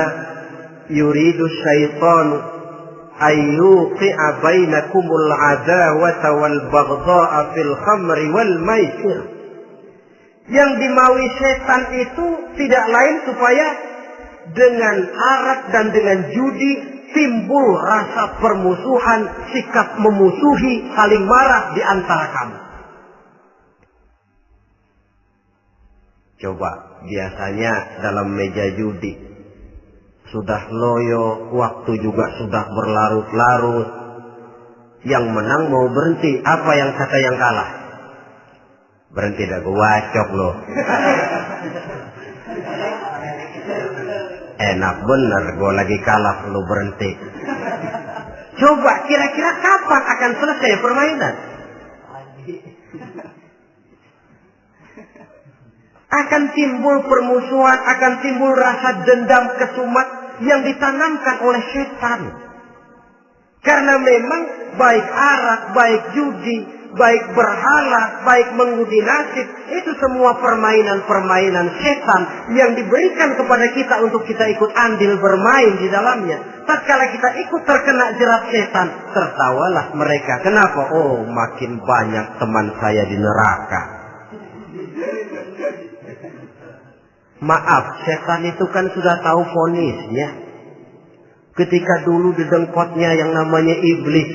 [SPEAKER 1] yuridu syaitanu ayyuqi'a bainakumul adawata wal baghdha'a fil khamri wal maisir. Yang dimaui setan itu tidak lain supaya dengan arak dan dengan judi timbul rasa permusuhan, sikap memusuhi, saling marah di antara kamu. Coba, biasanya dalam meja judi sudah loyo, waktu juga sudah berlarut-larut. Yang menang mau berhenti, apa yang kata yang kalah? Berhenti dah, gue wacok loh. Enak bener, gue lagi kalah, lu berhenti. Coba, kira-kira kapan akan selesai permainan? Akan timbul permusuhan, akan timbul rasa dendam, kesumat yang ditanamkan oleh setan. Karena memang baik arak, baik judi, baik berhala, baik mengundi nasib, itu semua permainan-permainan setan yang diberikan kepada kita untuk kita ikut andil bermain di dalamnya. Tatkala kita ikut terkena jerat setan, tertawalah mereka. Kenapa? Oh, makin banyak teman saya di neraka. Maaf, setan itu kan sudah tahu vonisnya. Ketika dulu di dengkotnya yang namanya iblis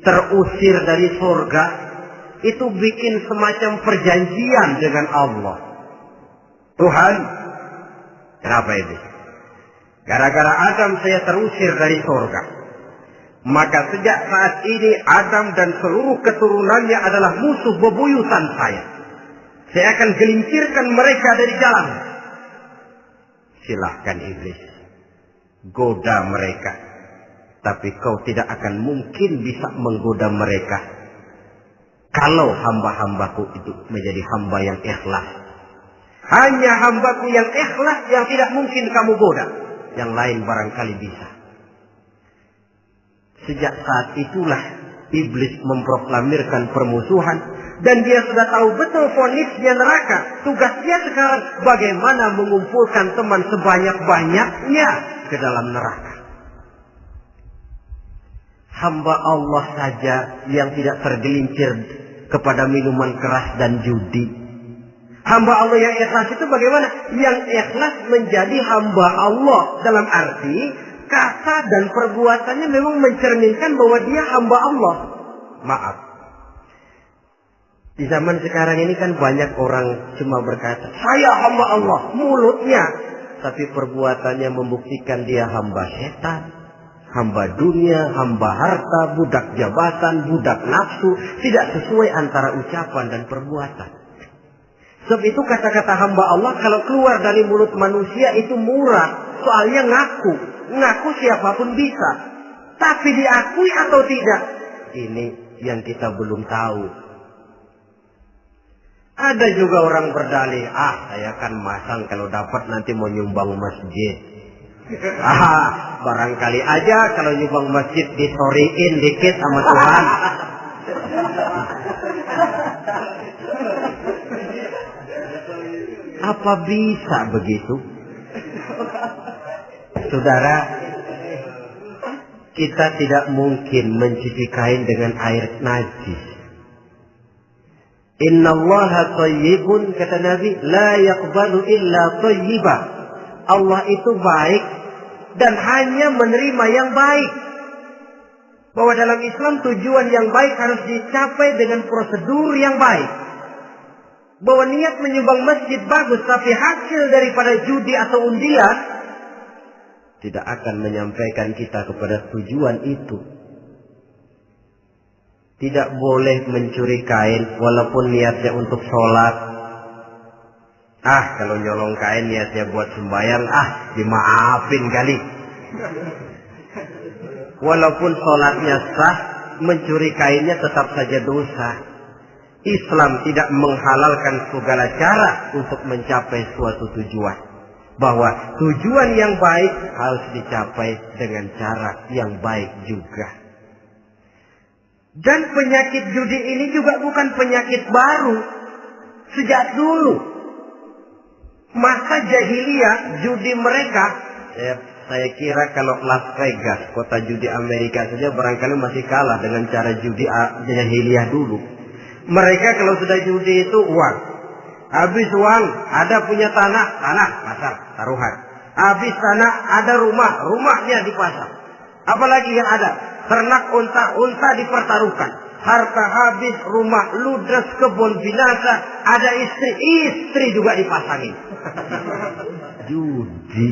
[SPEAKER 1] terusir dari surga, itu bikin semacam perjanjian dengan Allah. Tuhan, kenapa ini? Gara-gara Adam saya terusir dari surga. Maka sejak saat ini Adam dan seluruh keturunannya adalah musuh bebuyutan saya. Saya akan gelincirkan mereka dari jalan. Silahkan iblis, goda mereka. Tapi kau tidak akan mungkin bisa menggoda mereka kalau hamba-hambaku itu menjadi hamba yang ikhlas. Hanya hambaku yang ikhlas yang tidak mungkin kamu goda. Yang lain barangkali bisa. Sejak saat itulah iblis memproklamirkan permusuhan. Dan dia sudah tahu betul vonisnya neraka. Tugas dia sekarang bagaimana mengumpulkan teman sebanyak-banyaknya ke dalam neraka. Hamba Allah saja yang tidak tergelincir kepada minuman keras dan judi. Hamba Allah yang ikhlas itu bagaimana? Yang ikhlas menjadi hamba Allah. Dalam arti kata dan perbuatannya memang mencerminkan bahwa dia hamba Allah. Maaf. Di zaman sekarang ini kan banyak orang cuma berkata, saya hamba Allah, mulutnya. Tapi perbuatannya membuktikan dia hamba setan, hamba dunia, hamba harta, budak jabatan, budak nafsu. Tidak sesuai antara ucapan dan perbuatan. Sebab itu kata-kata hamba Allah kalau keluar dari mulut manusia itu murah. Soalnya ngaku siapapun bisa. Tapi diakui atau tidak, ini yang kita belum tahu. Ada juga orang berdalih, saya kan masang kalau dapat nanti mau nyumbang masjid. Barangkali aja kalau nyumbang masjid disoriin dikit sama Tuhan. Apa bisa begitu? Saudara, kita tidak mungkin mencuci kain dengan air najis. Inna Allaha thayyibun, kata Nabi, la yaqbalu illa thayyiba. Allah itu baik dan hanya menerima yang baik. Bahwa dalam Islam tujuan yang baik harus dicapai dengan prosedur yang baik. Bahwa niat menyumbang masjid bagus, tapi hasil daripada judi atau undian tidak akan menyampaikan kita kepada tujuan itu. Tidak boleh mencuri kain walaupun niatnya untuk sholat. Kalau nyolong kain niatnya buat sembahyang, dimaafin kali. Walaupun sholatnya sah, mencuri kainnya tetap saja dosa. Islam tidak menghalalkan segala cara untuk mencapai suatu tujuan. Bahwa tujuan yang baik harus dicapai dengan cara yang baik juga. Dan penyakit judi ini juga bukan penyakit baru. Sejak dulu. Masa jahiliyah judi mereka. Saya kira kalau Las Vegas, kota judi Amerika saja barangkali masih kalah dengan cara judi jahiliyah dulu. Mereka kalau sudah judi itu uang. Habis uang ada punya tanah pasar, taruhan. Habis tanah ada rumahnya dipasang. Apalagi yang ada? Ternak unta dipertaruhkan. Harta habis, rumah ludes, kebun binasa. Ada istri juga dipasangin. Judi.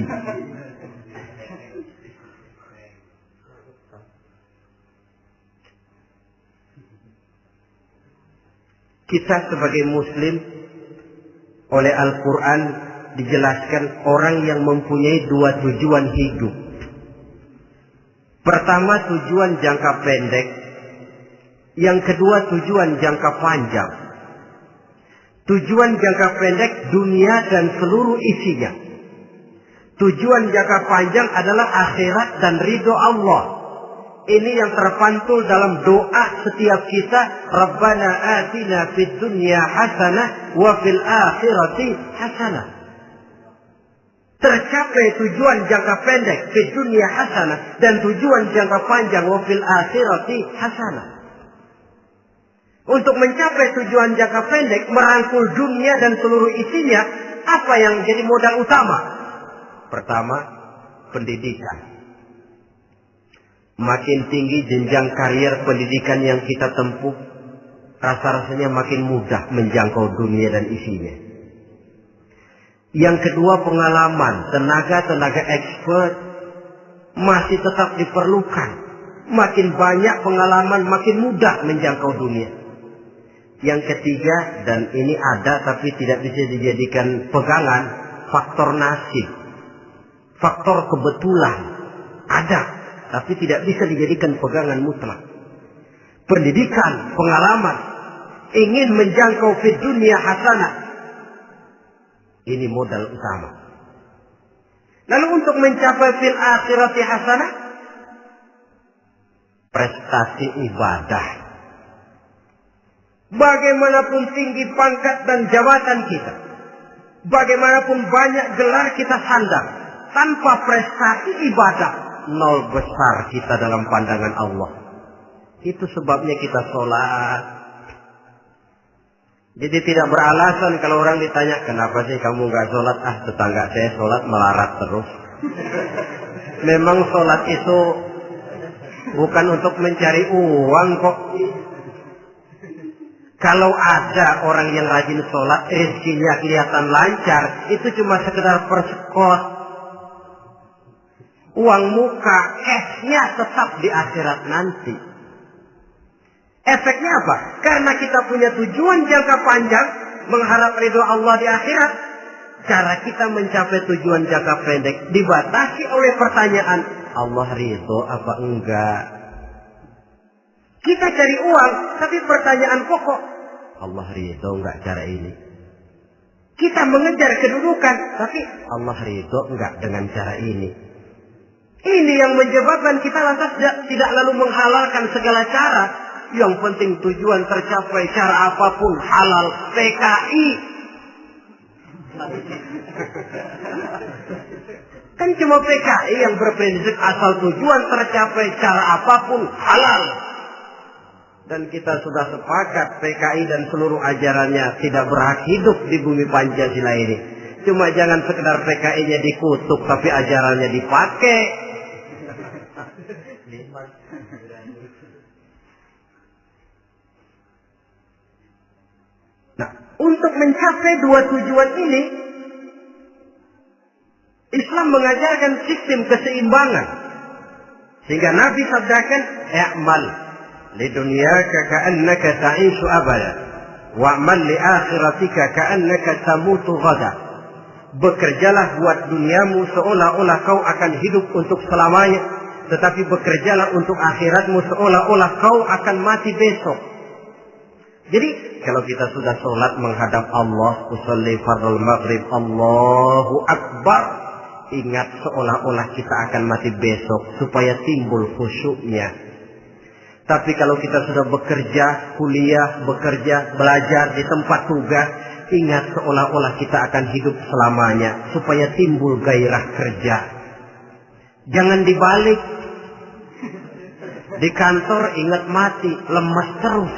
[SPEAKER 1] Kita sebagai muslim oleh Al-Quran dijelaskan orang yang mempunyai dua tujuan hidup. Pertama tujuan jangka pendek, yang kedua tujuan jangka panjang. Tujuan jangka pendek dunia dan seluruh isinya. Tujuan jangka panjang adalah akhirat dan ridho Allah. Ini yang terpantul dalam doa setiap kita. Rabbana atina fid dunya hasanah wa fil akhirati hasanah. Tercapai tujuan jangka pendek fid dunya hasanah dan tujuan jangka panjang wa fil akhirati hasanah. Untuk mencapai tujuan jangka pendek, merangkul dunia dan seluruh isinya, Apa yang jadi modal utama? Pertama, pendidikan. Makin tinggi jenjang karier pendidikan yang kita tempuh, rasa-rasanya makin mudah menjangkau dunia dan isinya. Yang kedua, pengalaman. Tenaga expert masih tetap diperlukan. Makin banyak pengalaman, makin mudah menjangkau dunia. Yang ketiga, dan ini ada tapi tidak bisa dijadikan pegangan, faktor nasib. Faktor kebetulan. Ada, tapi tidak bisa dijadikan pegangan mutlak. Pendidikan, pengalaman, ingin menjangkau fid dunia hasanah. Ini modal utama. Lalu untuk mencapai fil akhirati hasanah, prestasi ibadah. Bagaimanapun tinggi pangkat dan jabatan kita, bagaimanapun banyak gelar kita sandang, tanpa prestasi ibadah, nol besar kita dalam pandangan Allah. Itu sebabnya kita sholat. Jadi tidak beralasan kalau orang ditanya, kenapa sih kamu nggak sholat? Tetangga saya sholat melarat terus. Memang sholat itu bukan untuk mencari uang kok. Kalau ada orang yang rajin sholat, rezekinya kelihatan lancar, itu cuma sekedar persekot. Uang muka, cashnya tetap di akhirat nanti. Efeknya apa? Karena kita punya tujuan jangka panjang, mengharap ridho Allah di akhirat. Cara kita mencapai tujuan jangka pendek dibatasi oleh pertanyaan, Allah ridho apa enggak? Kita cari uang, tapi pertanyaan pokok, Allah ridho enggak cara ini? Kita mengejar kedudukan, tapi Allah ridho enggak dengan cara ini? Ini yang menyebabkan kita lantas tidak lalu menghalalkan segala cara. Yang penting tujuan tercapai cara apapun halal. PKI. Kan cuma PKI yang berprinsip asal tujuan tercapai cara apapun halal. Dan kita sudah sepakat PKI dan seluruh ajarannya tidak berhak hidup di bumi Pancasila ini. Cuma jangan sekedar PKI-nya dikutuk tapi ajarannya dipakai. Nah, untuk mencapai dua tujuan ini, Islam mengajarkan sistem keseimbangan. Sehingga Nabi sabdakan, "I'mal li dunyaka ka'annaka ta'ishu abada, wa'mal li akhiratika ka'annaka tamutu ghada." Bekerjalah buat duniamu seolah-olah kau akan hidup untuk selamanya, tetapi bekerjalah untuk akhiratmu seolah-olah kau akan mati besok. Jadi kalau kita sudah sholat menghadap Allah, usolli fardhu maghrib, Allahu Akbar, ingat seolah-olah kita akan mati besok supaya timbul khusyuknya. Tapi kalau kita sudah bekerja, kuliah, bekerja, belajar di tempat tugas, ingat seolah-olah kita akan hidup selamanya supaya timbul gairah kerja. Jangan dibalik. Di kantor ingat mati, lemas terus.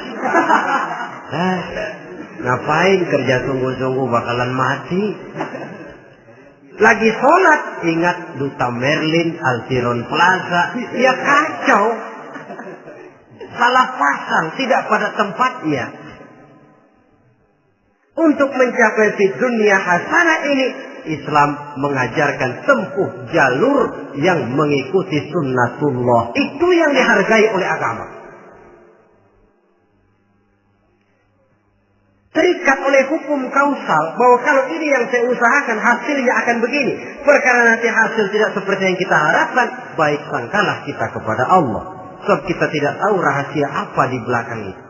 [SPEAKER 1] Ngapain kerja sungguh-sungguh bakalan mati. Lagi sholat ingat Duta Merlin, Altiron Plaza, ya kacau. Salah pasang, tidak pada tempatnya. Untuk mencapai fid dunia hasanah ini, Islam mengajarkan tempuh jalur yang mengikuti sunnatullah. Itu yang dihargai oleh agama. Terikat oleh hukum kausal bahwa kalau ini yang saya usahakan hasilnya akan begini. Perkara nanti hasil tidak seperti yang kita harapkan, baik sangkalah kita kepada Allah. Sebab kita tidak tahu rahasia apa di belakang itu.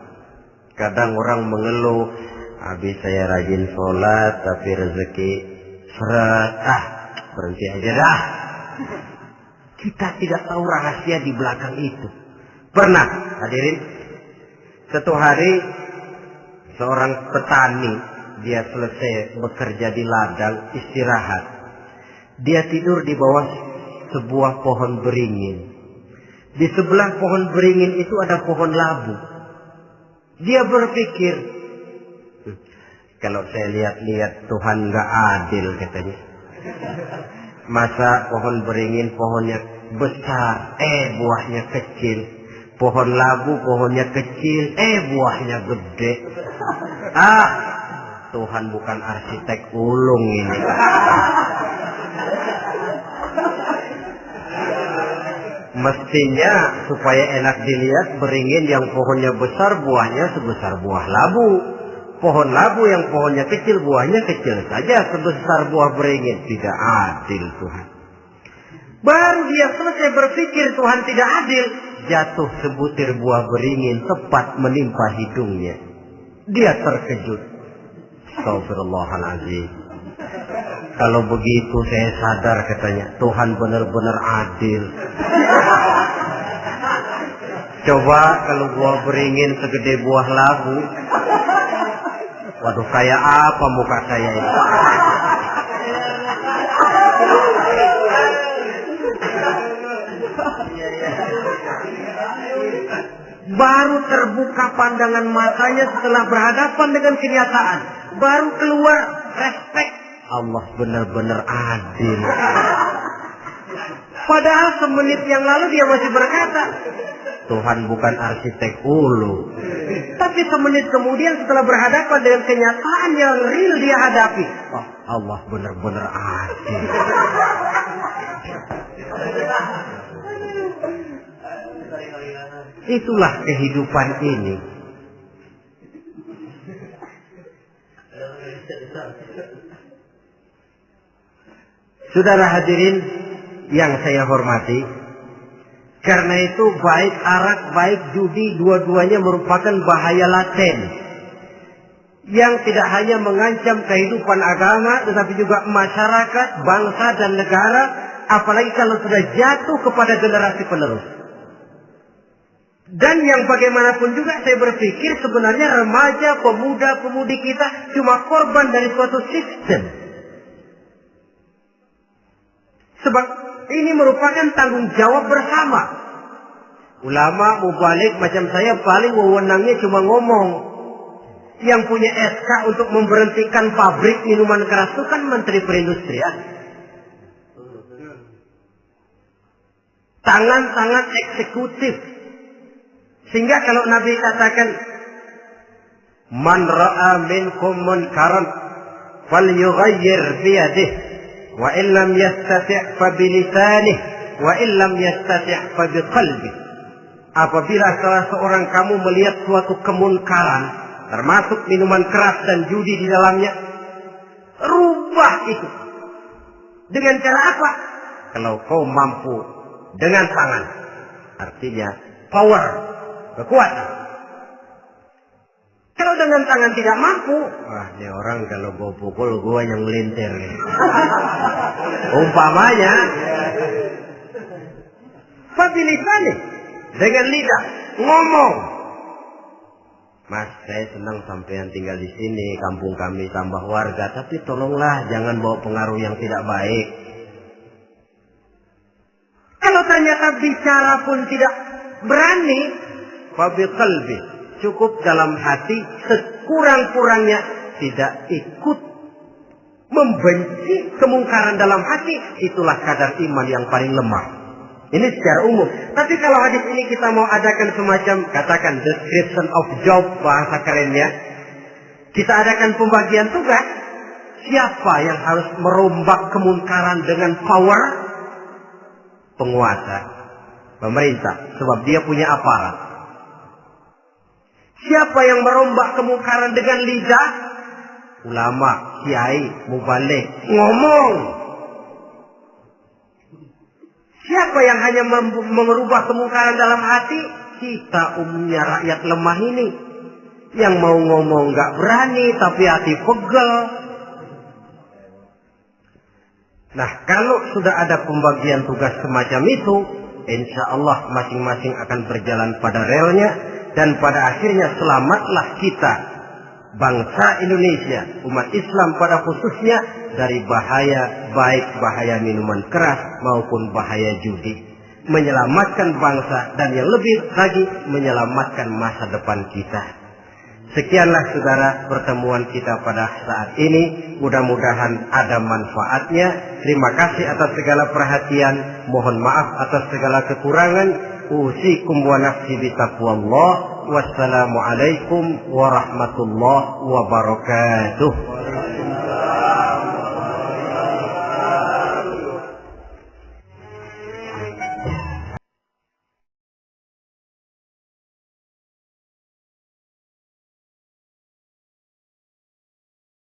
[SPEAKER 1] Kadang orang mengeluh, habis saya rajin sholat tapi rezeki seret, berhenti aja dah. Kita tidak tahu rahasia di belakang itu. Pernah hadirin, satu hari seorang petani, dia selesai bekerja di ladang, istirahat. Dia tidur di bawah sebuah pohon beringin. Di sebelah pohon beringin itu ada pohon labu. Dia berpikir, Kalau saya lihat-lihat Tuhan nggak adil katanya. Masa pohon beringin pohonnya besar, buahnya kecil. Pohon labu pohonnya kecil, buahnya gede. Tuhan bukan arsitek ulung ini. Mestinya supaya enak dilihat beringin yang pohonnya besar buahnya sebesar buah labu. Pohon labu yang pohonnya kecil buahnya kecil saja sebesar buah beringin. Tidak adil Tuhan. Baru dia selesai berpikir Tuhan tidak adil, jatuh sebutir buah beringin tepat menimpa hidungnya. Dia terkejut. Astagfirullahaladzim. Kalau begitu saya sadar katanya Tuhan benar-benar adil. Coba kalau buah beringin segede buah labu. Waduh, kayak apa muka saya ini? Baru terbuka pandangan matanya setelah berhadapan dengan kenyataan. Baru keluar respek. Allah benar-benar adil. Padahal semenit yang lalu dia masih berkata, Tuhan bukan arsitek ulu. Tapi semenit kemudian setelah berhadapan dengan kenyataan yang real dia hadapi, Allah benar-benar adil. Itulah kehidupan ini. Saudara hadirin yang saya hormati, karena itu baik arak, baik judi, dua-duanya merupakan bahaya laten yang tidak hanya mengancam kehidupan agama, tetapi juga masyarakat, bangsa dan negara, apalagi kalau sudah jatuh kepada generasi penerus. Dan yang bagaimanapun juga saya berpikir sebenarnya remaja, pemuda, pemudi kita cuma korban dari suatu sistem. Sebab ini merupakan tanggung jawab bersama. Ulama mubalik macam saya paling wewenangnya cuma ngomong. Yang punya SK untuk memberhentikan pabrik minuman keras itu kan Menteri Perindustrian. Tangan-tangan eksekutif. Sehingga kalau Nabi katakan, Man ra'a minkum munkaran falyughayyir biyadihi wa illam yastati' fa bilisanihi wa illam yastati' fa biqalbihi. Apabila salah seorang kamu melihat suatu kemunkaran, termasuk minuman keras dan judi di dalamnya, rubah itu. Dengan cara apa? Kalau kau mampu dengan tangan. Artinya power, kekuatan. Kalau dengan tangan tidak mampu, ini orang kalau gue pukul gue yang melintir. Umpamanya, fabilisan dengan lidah ngomong. Mas, saya senang sampean tinggal di sini, kampung kami tambah warga, tapi tolonglah jangan bawa pengaruh yang tidak baik. Kalau ternyata bicara pun tidak berani, fabiqalbi, cukup dalam hati, sekurang-kurangnya tidak ikut membenci kemungkaran dalam hati, itulah kadar iman yang paling lemah. Ini secara umum. Tapi kalau hadis ini kita mau adakan semacam, katakan description of job, bahasa kerennya, kita adakan pembagian tugas. Siapa yang harus merombak kemungkaran dengan power? Penguasa, pemerintah, sebab dia punya aparat. Siapa yang merombak kemungkaran dengan lidah? Ulama, kiai, mubalik, ngomong. Siapa yang hanya merubah kemungkaran dalam hati? Kita umumnya rakyat lemah ini. Yang mau ngomong gak berani, tapi hati pegel. Nah, kalau sudah ada pembagian tugas semacam itu, insya Allah masing-masing akan berjalan pada relnya. Dan pada akhirnya selamatlah kita, bangsa Indonesia, umat Islam pada khususnya, dari bahaya, baik bahaya minuman keras maupun bahaya judi. Menyelamatkan bangsa dan yang lebih lagi menyelamatkan masa depan kita. Sekianlah saudara pertemuan kita pada saat ini. Mudah-mudahan ada manfaatnya. Terima kasih atas segala perhatian. Mohon maaf atas segala kekurangan. Usikum wa nafsi bitaqwallah. Wassalamualaikum warahmatullahi wabarakatuh.